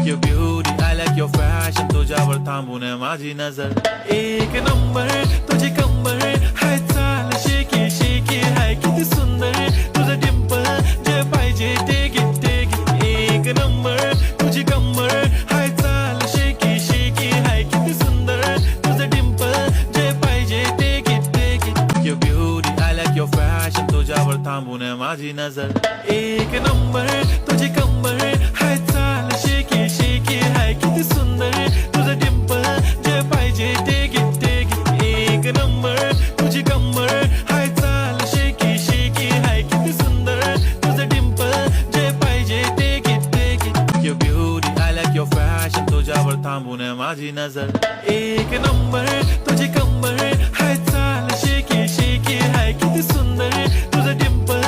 Your beauty, I like your fashion. तुझ्यावर थांबून आहे माझी नजर. एक नंबर तुझी कंबर हाय चाल शेकी शेकी हाय किती सुंदर तुझं डिंपल जे पाहिजे टेक इट एक नंबर तुझी कंबर हाय चाल शेकी शेकी हाय किती सुंदर तुझं डिंपल जे पाहिजे take it Your beauty, I like your fashion. तुझ्यावर थांबून आहे माझी नजर. एक नंबर तुझी कंबर हाय चाल शेकी शेकी हाय किती सुंदर तुझं डिंपल जे पाहिजे टेक इट एक नंबर तुझी कंबर हाय चाल शेकी शेकी हाय किती सुंदर तुझं डिंपल जे पाहिजे take it Your beauty, I like your fashion. तुझ्यावर थांबून आहे माझी नजर. एक नंबर तुझी कंबर हाय चाल शेकी शेकी हाय किती सुंदर तुझं डिंपल